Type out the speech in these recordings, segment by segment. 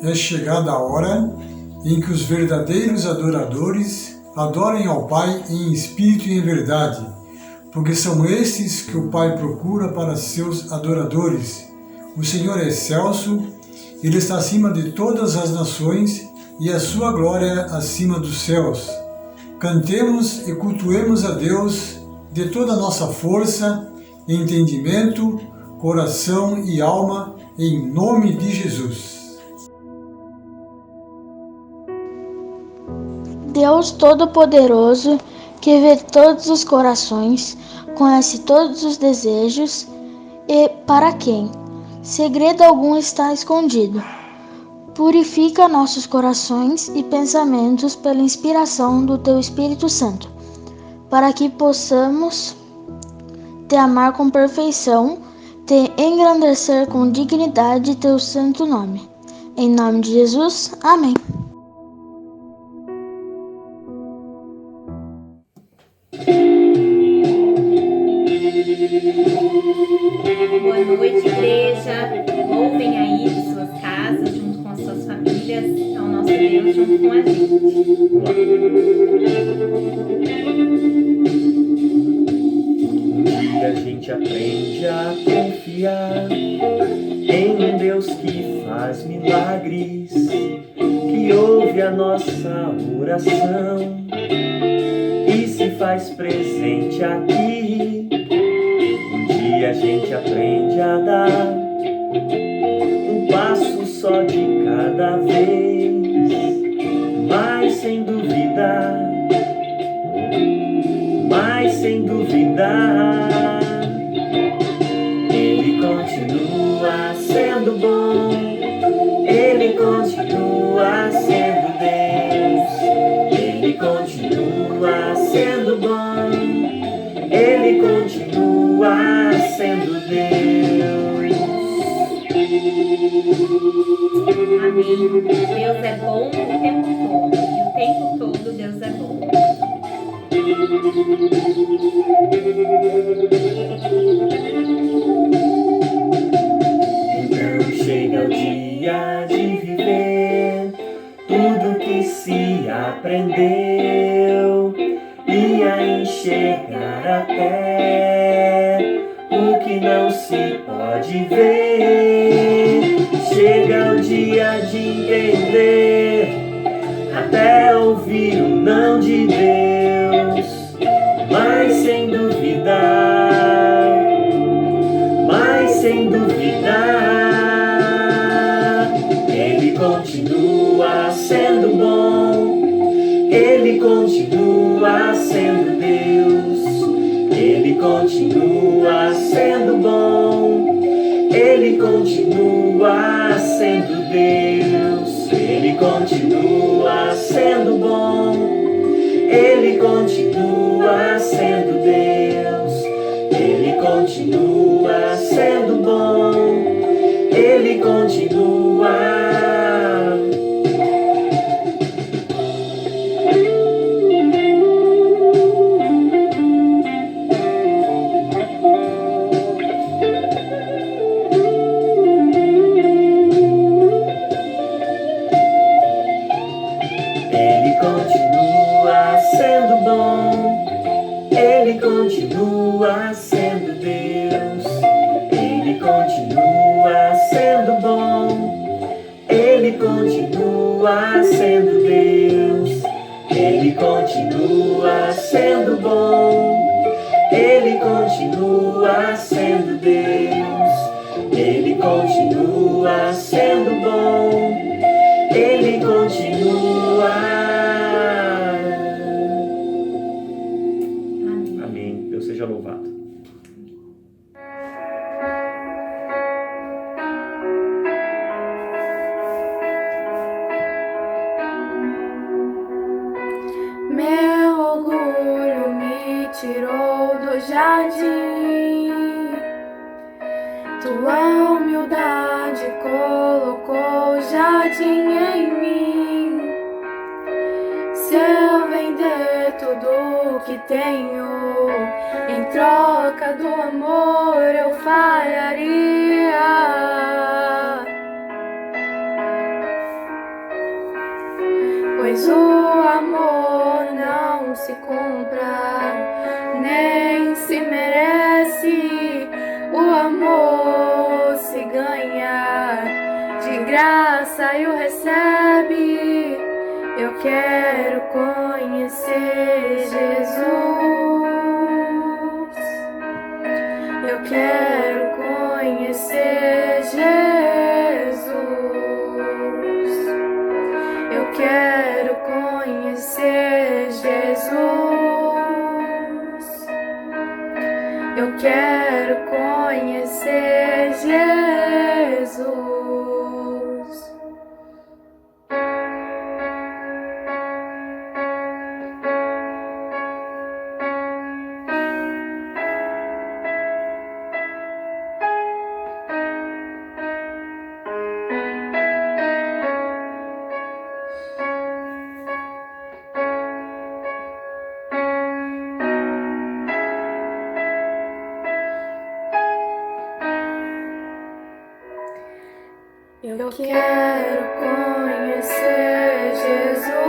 é chegada a hora em que os verdadeiros adoradores adorem ao Pai em espírito e em verdade, porque são estes que o Pai procura para seus adoradores. O Senhor é excelso, Ele está acima de todas as nações e a sua glória acima dos céus. Cantemos e cultuemos a Deus de toda a nossa força, entendimento, coração e alma, em nome de Jesus. Deus Todo-Poderoso, que vê todos os corações, conhece todos os desejos e para quem segredo algum está escondido. Purifica nossos corações e pensamentos pela inspiração do Teu Espírito Santo, para que possamos Te amar com perfeição, Te engrandecer com dignidade Teu santo nome. Em nome de Jesus, amém. Boa noite, igreja. Louvem aí de suas casas, junto com as suas famílias, ao nosso Deus junto com a gente. Um dia a gente aprende a confiar em um Deus que faz milagres, que ouve a nossa oração e se faz presente aqui. Um dia a gente aprende a dar um passo só de cada vez, mas sem duvidar, Ele continua sendo bom, Ele continua sendo Deus, Ele continua sendo bom, Ele continua sendo Deus. Amém. Deus é bom o tempo todo, e o tempo todo Deus é bom. Então chega o dia de viver tudo que se aprendeu e a enxergar até o que não se pode ver. Chega o dia de entender, até ouvir o não de Deus, mas sem duvidar, Ele continua sendo bom, Ele continua sendo Deus, Ele continua sendo bom, Ele continua sendo Deus, Ele continua sendo bom, Ele continua sendo Deus, Ele continua sendo bom, Ele continua. Ele continua sendo bom, Ele continua sendo Deus, Ele continua sendo bom, Ele continua sendo Deus, Ele continua sendo bom, Ele continua sendo Deus, Ele continua sendo bom, Ele continua. Amém. Deus seja louvado. Meu orgulho me tirou do jardim, tua humildade colocou o jardim em mim. Se eu vender tudo que tenho, em troca do amor eu falharia. Pois o amor não se compra, nem se merece. O amor se ganha, de graça e o recebe. Eu quero conhecer Jesus. Eu quero conhecer Jesus. Eu quero conhecer Jesus. Eu quero conhecer Jesus. Eu quero conhecer Jesus.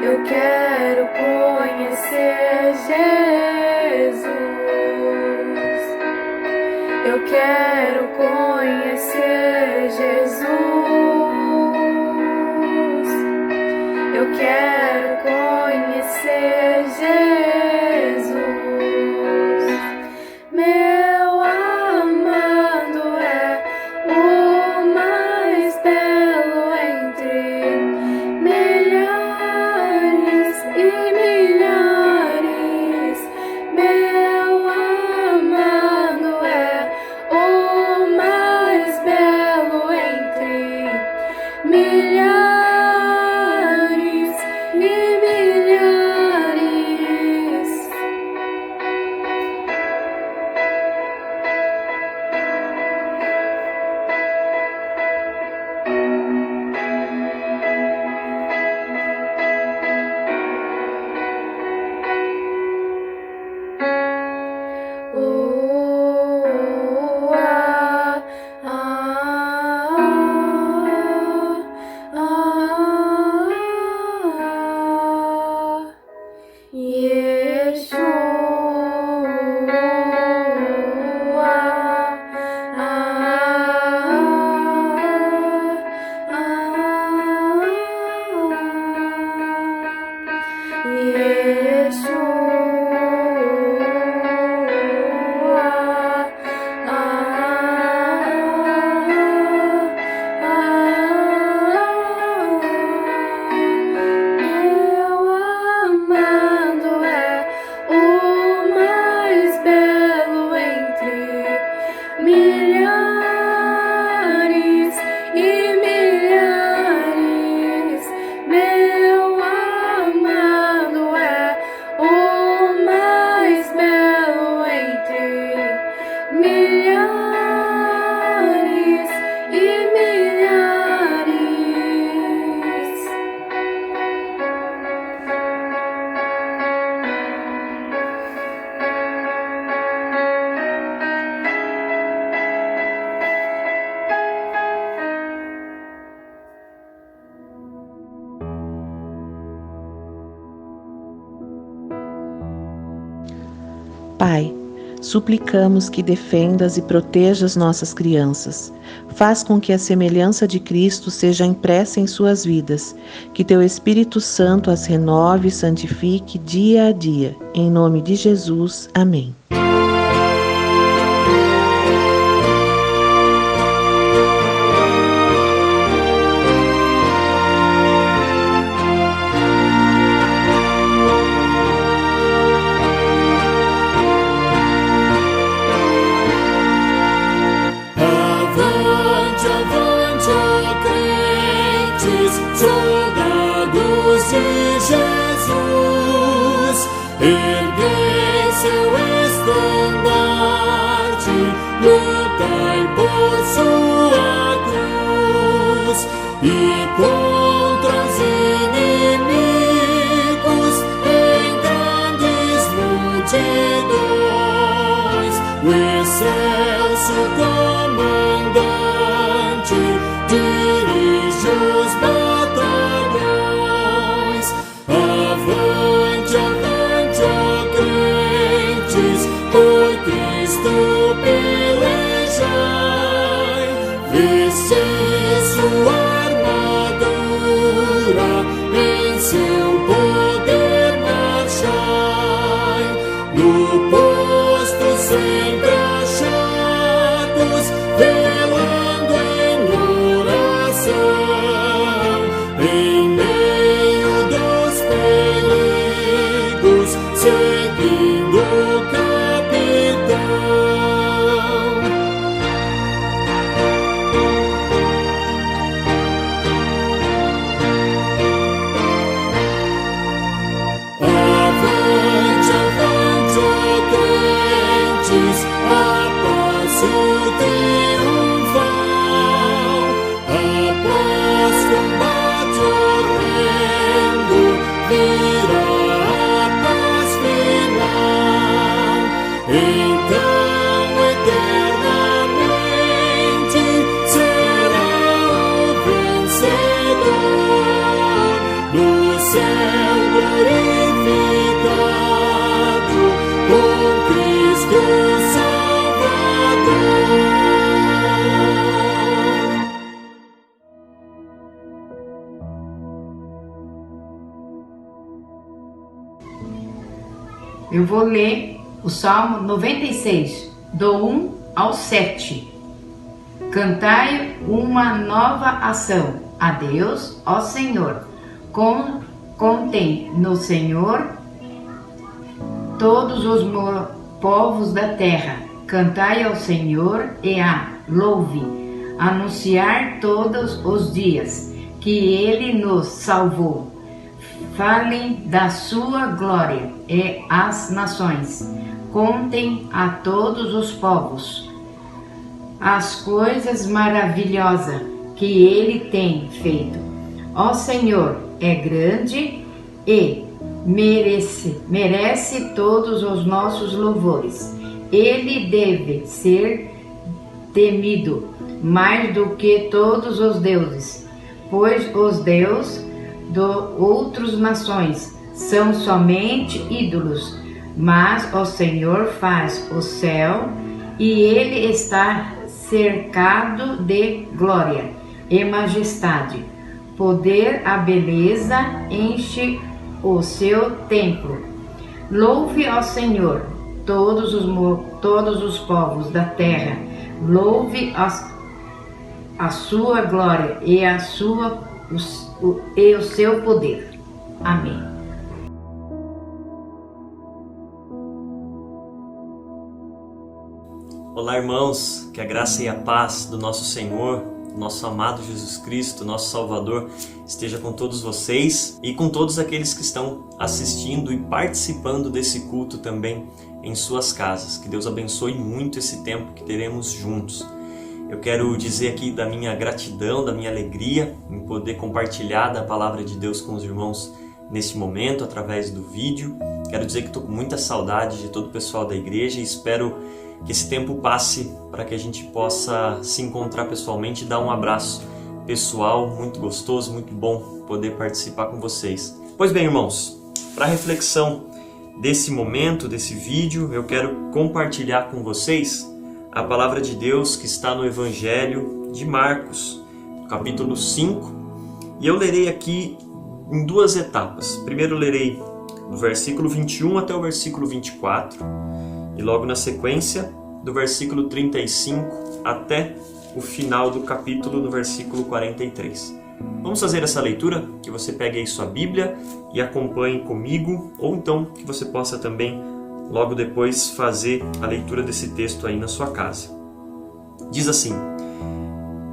Eu quero conhecer Jesus. Eu quero conhecer Jesus. Eu quero conhecer Jesus. Meu amado é o mais belo entre milhares e milhares. Meu amado é o mais belo entre milhares e milhares. Milhares e milhares. Meu amado é o mais belo entre milhares e milhares. Pai, suplicamos que defendas e protejas nossas crianças. Faz com que a semelhança de Cristo seja impressa em suas vidas, que teu Espírito Santo as renove e santifique dia a dia. Em nome de Jesus. Amém. Soldados de Jesus, erguei seu estandarte, lutai por sua cruz, e contra os inimigos em grandes multidões, o excelso comandante dirige seguindo o capitão. Avante, avante, ó crentes, a passo triunfal. Após combate horrendo, virá a paz final. Então, eternamente, será o vencedor no céu glorificado, com Cristo Salvador. Eu vou ler o Salmo 96, do 1 ao 7. Cantai uma nova ação a Deus, ó Senhor. Contem no Senhor todos os povos da terra. Cantai ao Senhor e louve. Anunciar todos os dias que Ele nos salvou. Falem da sua glória e as nações. Contem a todos os povos as coisas maravilhosas que Ele tem feito. Ó Senhor, é grande e merece todos os nossos louvores. Ele deve ser temido mais do que todos os deuses, pois os deuses de outras nações são somente ídolos, mas o Senhor faz o céu e Ele está cercado de glória e majestade. Poder, a beleza enche o seu templo. Louve ao Senhor todos os povos da terra. Louve a sua glória e o seu poder. Amém. Olá, irmãos, que a graça e a paz do nosso Senhor, nosso amado Jesus Cristo, nosso Salvador, esteja com todos vocês e com todos aqueles que estão assistindo e participando desse culto também em suas casas. Que Deus abençoe muito esse tempo que teremos juntos. Eu quero dizer aqui da minha gratidão, da minha alegria em poder compartilhar da palavra de Deus com os irmãos neste momento, através do vídeo. Quero dizer que estou com muita saudade de todo o pessoal da igreja e espero que esse tempo passe para que a gente possa se encontrar pessoalmente e dar um abraço pessoal muito gostoso, muito bom poder participar com vocês. Pois bem, irmãos, para a reflexão desse momento, desse vídeo, eu quero compartilhar com vocês a palavra de Deus que está no Evangelho de Marcos, capítulo 5, e eu lerei aqui em duas etapas. Primeiro lerei do versículo 21 até o versículo 24, e logo na sequência, do versículo 35 até o final do capítulo, no versículo 43. Vamos fazer essa leitura, que você pegue aí sua Bíblia e acompanhe comigo, ou então que você possa também, logo depois, fazer a leitura desse texto aí na sua casa. Diz assim: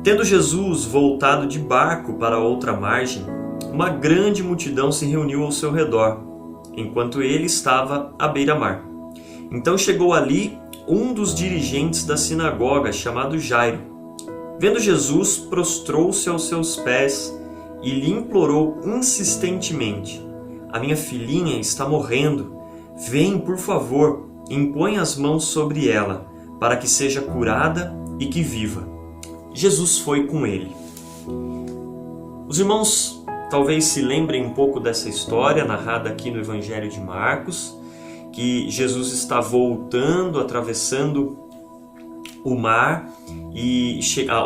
Tendo Jesus voltado de barco para outra margem, uma grande multidão se reuniu ao seu redor, enquanto ele estava à beira-mar. Então chegou ali um dos dirigentes da sinagoga, chamado Jairo. Vendo Jesus, prostrou-se aos seus pés e lhe implorou insistentemente: A minha filhinha está morrendo. Vem, por favor, impõe as mãos sobre ela, para que seja curada e que viva. Jesus foi com ele. Os irmãos talvez se lembrem um pouco dessa história narrada aqui no Evangelho de Marcos, que Jesus está voltando, atravessando o mar, e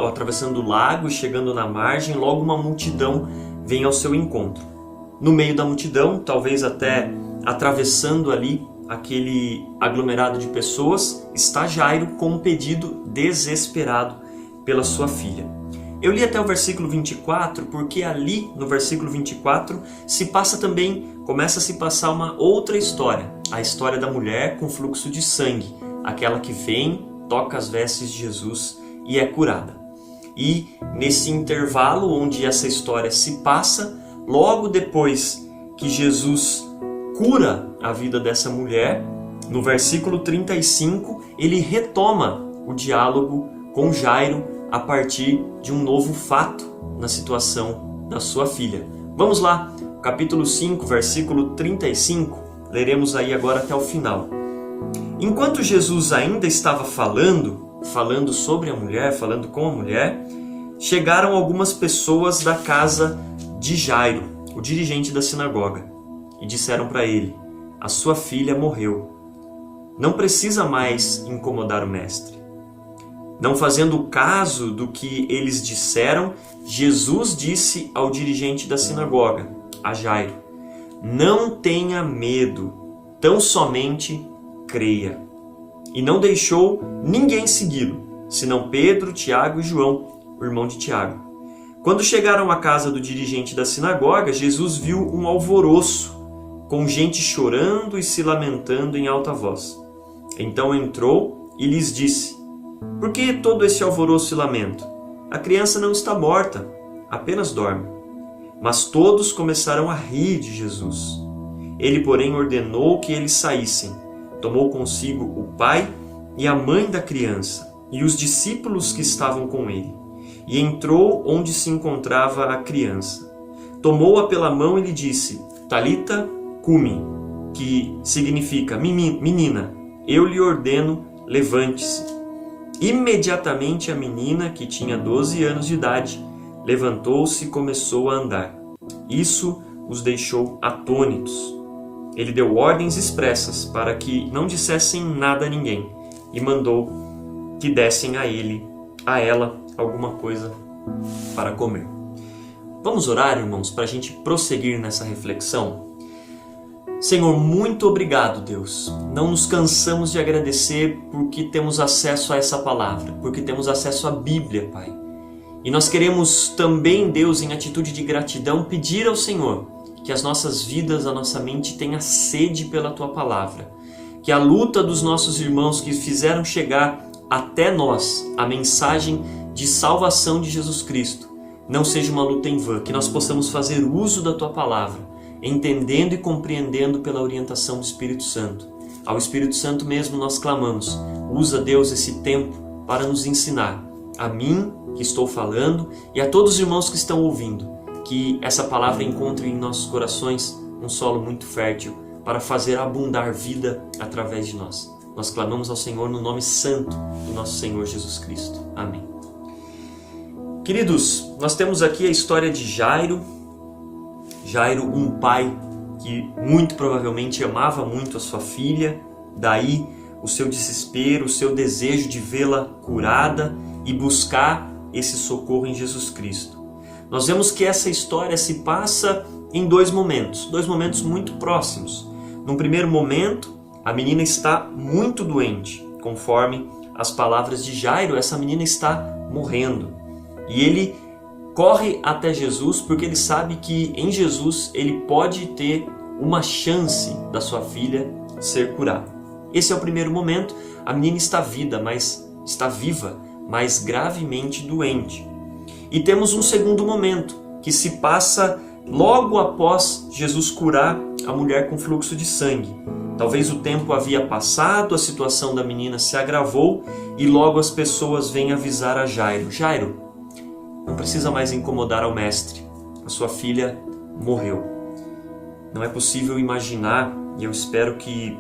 atravessando o lago, chegando na margem, logo uma multidão vem ao seu encontro. No meio da multidão, talvez até atravessando ali aquele aglomerado de pessoas, está Jairo com um pedido desesperado pela sua filha. Eu li até o versículo 24 porque ali no versículo 24 começa a se passar uma outra história, a história da mulher com fluxo de sangue, aquela que vem, toca as vestes de Jesus e é curada. E nesse intervalo onde essa história se passa, logo depois que Jesus cura a vida dessa mulher, no versículo 35, ele retoma o diálogo com Jairo a partir de um novo fato na situação da sua filha. Vamos lá, capítulo 5, versículo 35, leremos aí agora até o final. Enquanto Jesus ainda estava falando sobre a mulher, falando com a mulher, chegaram algumas pessoas da casa de Jairo, o dirigente da sinagoga, e disseram para ele: a sua filha morreu. Não precisa mais incomodar o mestre. Não fazendo caso do que eles disseram, Jesus disse ao dirigente da sinagoga, a Jairo: não tenha medo, tão somente creia. E não deixou ninguém segui-lo, senão Pedro, Tiago e João, o irmão de Tiago. Quando chegaram à casa do dirigente da sinagoga, Jesus viu um alvoroço, com gente chorando e se lamentando em alta voz. Então entrou e lhes disse: por que todo esse alvoroço e lamento? A criança não está morta, apenas dorme. Mas todos começaram a rir de Jesus. Ele, porém, ordenou que eles saíssem. Tomou consigo o pai e a mãe da criança e os discípulos que estavam com ele, e entrou onde se encontrava a criança. Tomou-a pela mão e lhe disse: Talita cumi, que significa menina, eu lhe ordeno, levante-se. Imediatamente a menina, que tinha 12 anos de idade, levantou-se e começou a andar. Isso os deixou atônitos. Ele deu ordens expressas para que não dissessem nada a ninguém e mandou que dessem a ela alguma coisa para comer. Vamos orar, irmãos, para a gente prosseguir nessa reflexão? Senhor, muito obrigado, Deus. Não nos cansamos de agradecer porque temos acesso a essa palavra, porque temos acesso à Bíblia, Pai. E nós queremos também, Deus, em atitude de gratidão, pedir ao Senhor que as nossas vidas, a nossa mente tenha sede pela Tua palavra. Que a luta dos nossos irmãos que fizeram chegar até nós a mensagem de salvação de Jesus Cristo não seja uma luta em vão, que nós possamos fazer uso da Tua palavra, entendendo e compreendendo pela orientação do Espírito Santo. Ao Espírito Santo mesmo nós clamamos: usa, Deus, esse tempo para nos ensinar, a mim que estou falando e a todos os irmãos que estão ouvindo, que essa palavra encontre em nossos corações um solo muito fértil para fazer abundar vida através de nós. Nós clamamos ao Senhor no nome santo do nosso Senhor Jesus Cristo. Amém. Queridos, nós temos aqui a história de Jairo. Jairo, um pai que muito provavelmente amava muito a sua filha, daí o seu desespero, o seu desejo de vê-la curada e buscar esse socorro em Jesus Cristo. Nós vemos que essa história se passa em dois momentos muito próximos. Num primeiro momento, a menina está muito doente. Conforme as palavras de Jairo, essa menina está morrendo. E ele corre até Jesus porque ele sabe que em Jesus ele pode ter uma chance da sua filha ser curada. Esse é o primeiro momento. A menina está viva, mas gravemente doente. E temos um segundo momento que se passa logo após Jesus curar a mulher com fluxo de sangue. Talvez o tempo havia passado, a situação da menina se agravou e logo as pessoas vêm avisar a Jairo: Jairo, não precisa mais incomodar ao mestre, a sua filha morreu. Não é possível imaginar, e eu espero que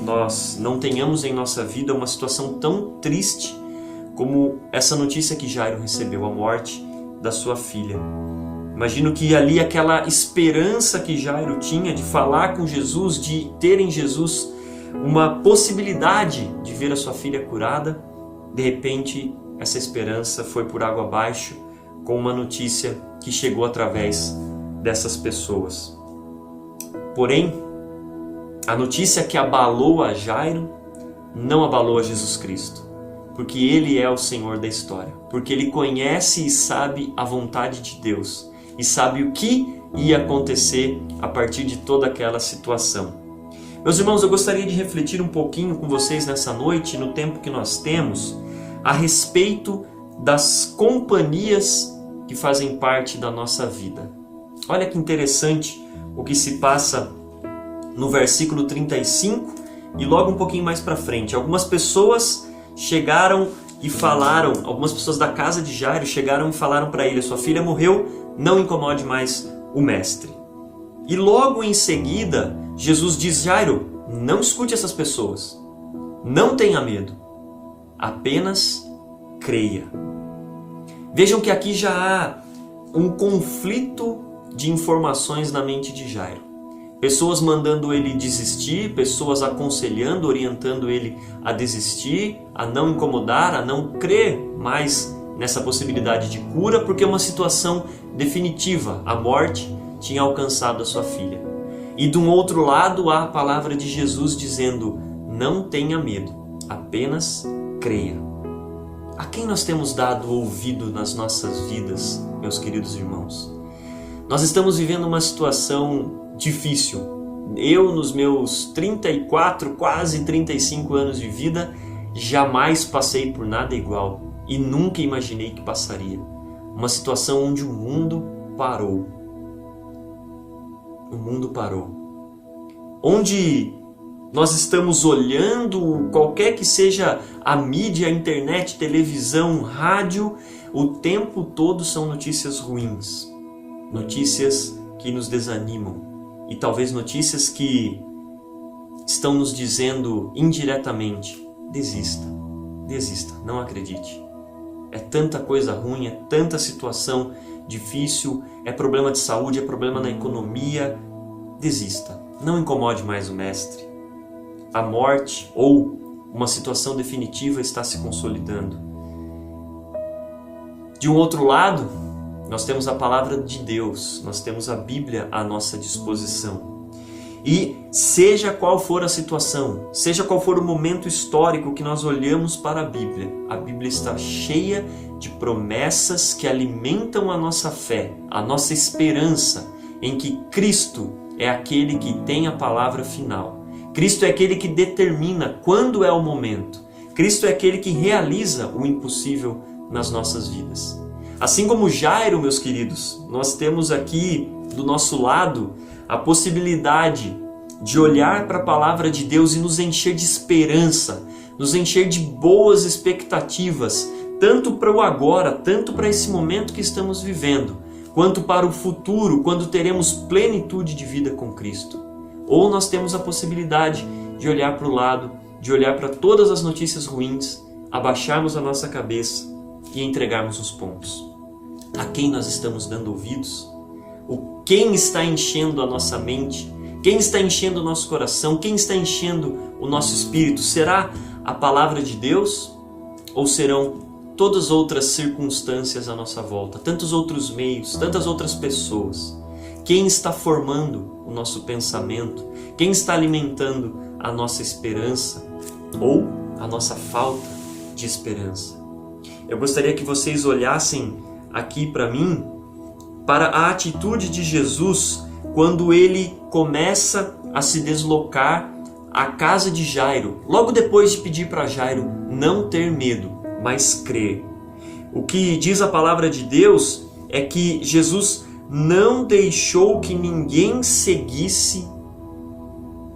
nós não tenhamos em nossa vida uma situação tão triste como essa notícia que Jairo recebeu, a morte da sua filha. Imagino que ali aquela esperança que Jairo tinha de falar com Jesus, de ter em Jesus uma possibilidade de ver a sua filha curada, de repente essa esperança foi por água abaixo com uma notícia que chegou através dessas pessoas. Porém, a notícia que abalou a Jairo não abalou a Jesus Cristo. Porque Ele é o Senhor da história, porque Ele conhece e sabe a vontade de Deus e sabe o que ia acontecer a partir de toda aquela situação. Meus irmãos, eu gostaria de refletir um pouquinho com vocês nessa noite, no tempo que nós temos, a respeito das companhias que fazem parte da nossa vida. Olha que interessante o que se passa no versículo 35 e logo um pouquinho mais para frente. Algumas pessoas chegaram e falaram, algumas pessoas da casa de Jairo chegaram e falaram para ele: sua filha morreu, não incomode mais o mestre. E logo em seguida, Jesus diz: Jairo, não escute essas pessoas, não tenha medo, apenas creia. Vejam que aqui já há um conflito de informações na mente de Jairo. Pessoas mandando ele desistir, pessoas aconselhando, orientando ele a desistir, a não incomodar, a não crer mais nessa possibilidade de cura, porque é uma situação definitiva, a morte tinha alcançado a sua filha. E de um outro lado há a palavra de Jesus dizendo: não tenha medo, apenas creia. A quem nós temos dado ouvido nas nossas vidas, meus queridos irmãos? Nós estamos vivendo uma situação difícil. Eu, nos meus 34, quase 35 anos de vida, jamais passei por nada igual e nunca imaginei que passaria. Uma situação onde o mundo parou. O mundo parou. Onde nós estamos olhando, qualquer que seja a mídia, a internet, televisão, rádio, o tempo todo são notícias ruins. Notícias que nos desanimam. E talvez notícias que estão nos dizendo indiretamente: desista, desista, não acredite. É tanta coisa ruim, é tanta situação difícil, é problema de saúde, é problema na economia. Desista, não incomode mais o mestre. A morte ou uma situação definitiva está se consolidando. De um outro lado, nós temos a palavra de Deus, nós temos a Bíblia à nossa disposição. E seja qual for a situação, seja qual for o momento histórico que nós olhamos para a Bíblia está cheia de promessas que alimentam a nossa fé, a nossa esperança em que Cristo é aquele que tem a palavra final. Cristo é aquele que determina quando é o momento. Cristo é aquele que realiza o impossível nas nossas vidas. Assim como Jairo, meus queridos, nós temos aqui do nosso lado a possibilidade de olhar para a palavra de Deus e nos encher de esperança, nos encher de boas expectativas, tanto para o agora, tanto para esse momento que estamos vivendo, quanto para o futuro, quando teremos plenitude de vida com Cristo. Ou nós temos a possibilidade de olhar para o lado, de olhar para todas as notícias ruins, abaixarmos a nossa cabeça e entregarmos os pontos. A quem nós estamos dando ouvidos? Quem está enchendo a nossa mente? Quem está enchendo o nosso coração? Quem está enchendo o nosso espírito? Será a palavra de Deus? Ou serão todas as outras circunstâncias à nossa volta? Tantos outros meios, tantas outras pessoas? Quem está formando o nosso pensamento? Quem está alimentando a nossa esperança? Ou a nossa falta de esperança? Eu gostaria que vocês olhassem aqui para mim, para a atitude de Jesus quando ele começa a se deslocar à casa de Jairo, logo depois de pedir para Jairo não ter medo, mas crer. O que diz a palavra de Deus é que Jesus não deixou que ninguém seguisse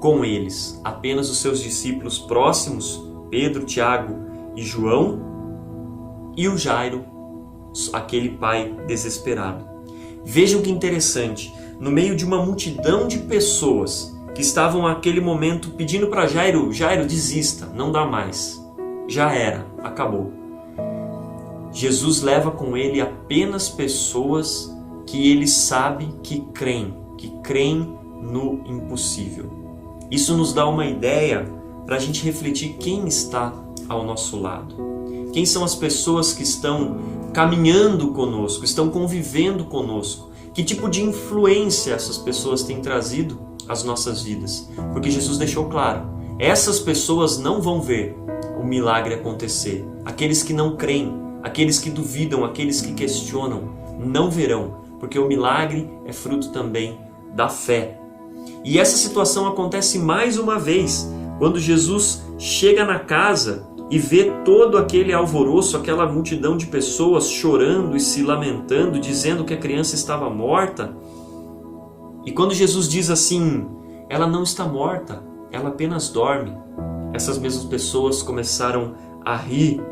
com eles, apenas os seus discípulos próximos, Pedro, Tiago e João, e o Jairo, aquele pai desesperado. Vejam que interessante, no meio de uma multidão de pessoas que estavam naquele momento pedindo para Jairo: Jairo, desista, não dá mais, já era, acabou. Jesus leva com ele apenas pessoas que ele sabe que creem no impossível. Isso nos dá uma ideia para a gente refletir quem está ao nosso lado. Quem são as pessoas que estão caminhando conosco, estão convivendo conosco? Que tipo de influência essas pessoas têm trazido às nossas vidas? Porque Jesus deixou claro, essas pessoas não vão ver o milagre acontecer. Aqueles que não creem, aqueles que duvidam, aqueles que questionam, não verão, porque o milagre é fruto também da fé. E essa situação acontece mais uma vez, quando Jesus chega na casa e vê todo aquele alvoroço, aquela multidão de pessoas chorando e se lamentando, dizendo que a criança estava morta. E quando Jesus diz assim, ela não está morta, ela apenas dorme, essas mesmas pessoas começaram a rir,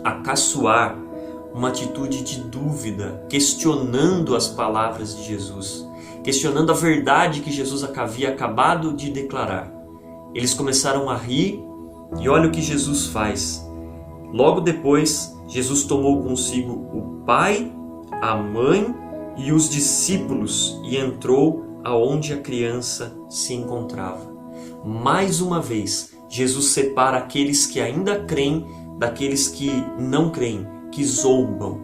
a caçoar, uma atitude de dúvida, questionando as palavras de Jesus, questionando a verdade que Jesus havia acabado de declarar. Eles começaram a rir e olha o que Jesus faz. Logo depois, Jesus tomou consigo o pai, a mãe e os discípulos e entrou aonde a criança se encontrava. Mais uma vez, Jesus separa aqueles que ainda creem daqueles que não creem, que zombam,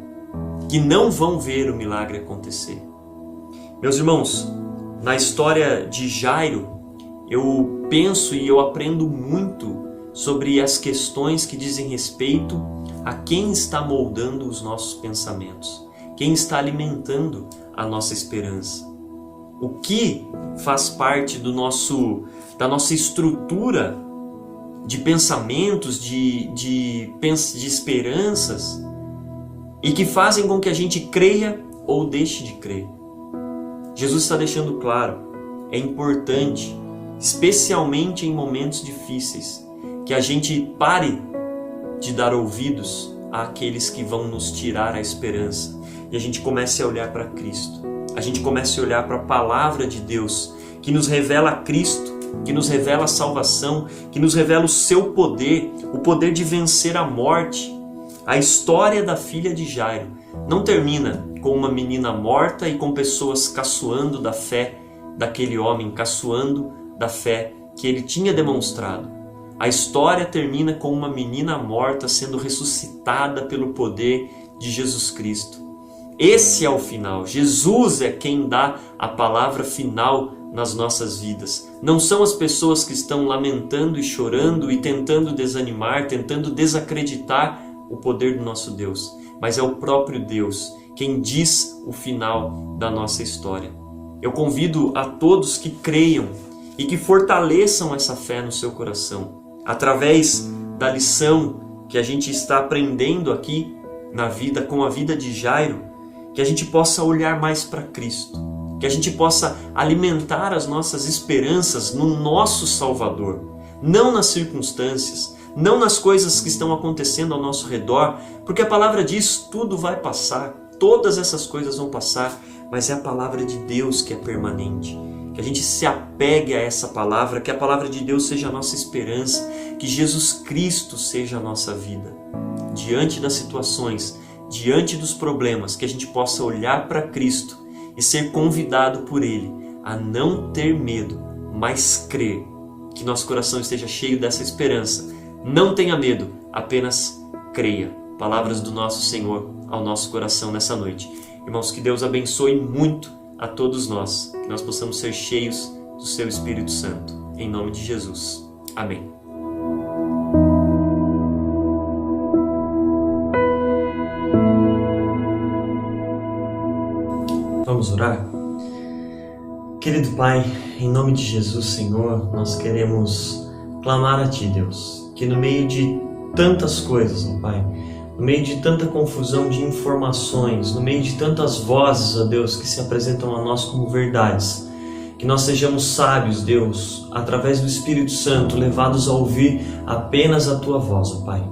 que não vão ver o milagre acontecer. Meus irmãos, na história de Jairo, eu penso e eu aprendo muito sobre as questões que dizem respeito a quem está moldando os nossos pensamentos, quem está alimentando a nossa esperança. O que faz parte da nossa estrutura de pensamentos, de esperanças, e que fazem com que a gente creia ou deixe de crer. Jesus está deixando claro, é importante, especialmente em momentos difíceis, que a gente pare de dar ouvidos àqueles que vão nos tirar a esperança e a gente comece a olhar para Cristo. A gente comece a olhar para a palavra de Deus, que nos revela Cristo, que nos revela a salvação, que nos revela o seu poder, o poder de vencer a morte. A história da filha de Jairo não termina com uma menina morta e com pessoas caçoando da fé daquele homem, caçoando da fé que ele tinha demonstrado. A história termina com uma menina morta sendo ressuscitada pelo poder de Jesus Cristo. Esse é o final. Jesus é quem dá a palavra final nas nossas vidas. Não são as pessoas que estão lamentando e chorando e tentando desanimar, tentando desacreditar o poder do nosso Deus, mas é o próprio Deus quem diz o final da nossa história. Eu convido a todos que creiam e que fortaleçam essa fé no seu coração, através da lição que a gente está aprendendo aqui na vida, com a vida de Jairo, que a gente possa olhar mais para Cristo, que a gente possa alimentar as nossas esperanças no nosso Salvador, não nas circunstâncias, não nas coisas que estão acontecendo ao nosso redor, porque a palavra diz, tudo vai passar, todas essas coisas vão passar, mas é a palavra de Deus que é permanente. Que a gente se apegue a essa palavra, que a palavra de Deus seja a nossa esperança, que Jesus Cristo seja a nossa vida. Diante das situações, diante dos problemas, que a gente possa olhar para Cristo e ser convidado por Ele a não ter medo, mas crer. Que nosso coração esteja cheio dessa esperança. Não tenha medo, apenas creia. Palavras do nosso Senhor ao nosso coração nessa noite. Irmãos, que Deus abençoe muito a todos nós, que nós possamos ser cheios do seu Espírito Santo. Em nome de Jesus. Amém. Vamos orar? Querido Pai, em nome de Jesus, Senhor, nós queremos clamar a Ti, Deus, que no meio de tantas coisas, ó Pai, no meio de tanta confusão de informações, no meio de tantas vozes, ó Deus, que se apresentam a nós como verdades, que nós sejamos sábios, Deus, através do Espírito Santo, levados a ouvir apenas a Tua voz, ó Pai.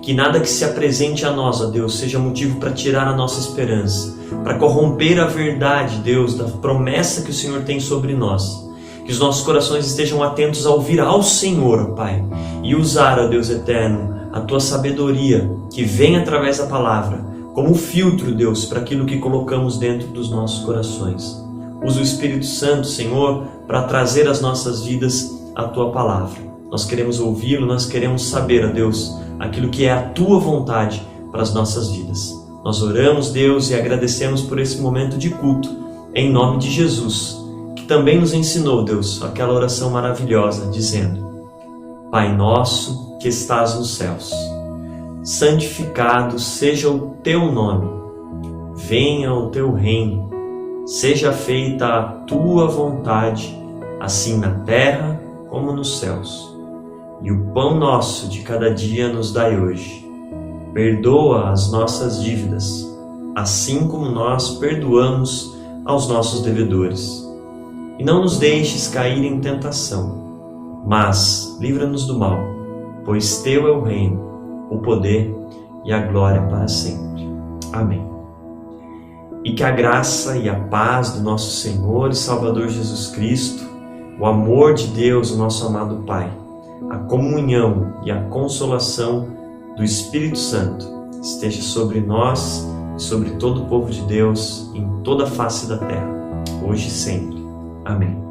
Que nada que se apresente a nós, ó Deus, seja motivo para tirar a nossa esperança, para corromper a verdade, Deus, da promessa que o Senhor tem sobre nós. Que os nossos corações estejam atentos a ouvir ao Senhor, ó Pai, e usar, ó Deus eterno, a Tua sabedoria que vem através da palavra, como filtro, Deus, para aquilo que colocamos dentro dos nossos corações. Usa o Espírito Santo, Senhor, para trazer às nossas vidas a Tua palavra. Nós queremos ouvi-lo, nós queremos saber, ó Deus, aquilo que é a Tua vontade para as nossas vidas. Nós oramos, Deus, e agradecemos por esse momento de culto, em nome de Jesus, que também nos ensinou, Deus, aquela oração maravilhosa, dizendo: Pai nosso que estás nos céus, santificado seja o teu nome. Venha o teu reino. Seja feita a tua vontade, assim na terra como nos céus. E o pão nosso de cada dia nos dai hoje. Perdoa as nossas dívidas, assim como nós perdoamos aos nossos devedores. E não nos deixes cair em tentação, mas livra-nos do mal, pois teu é o reino, o poder e a glória para sempre. Amém. E que a graça e a paz do nosso Senhor e Salvador Jesus Cristo, o amor de Deus, o nosso amado Pai, a comunhão e a consolação do Espírito Santo esteja sobre nós e sobre todo o povo de Deus em toda a face da terra, hoje e sempre. Amém.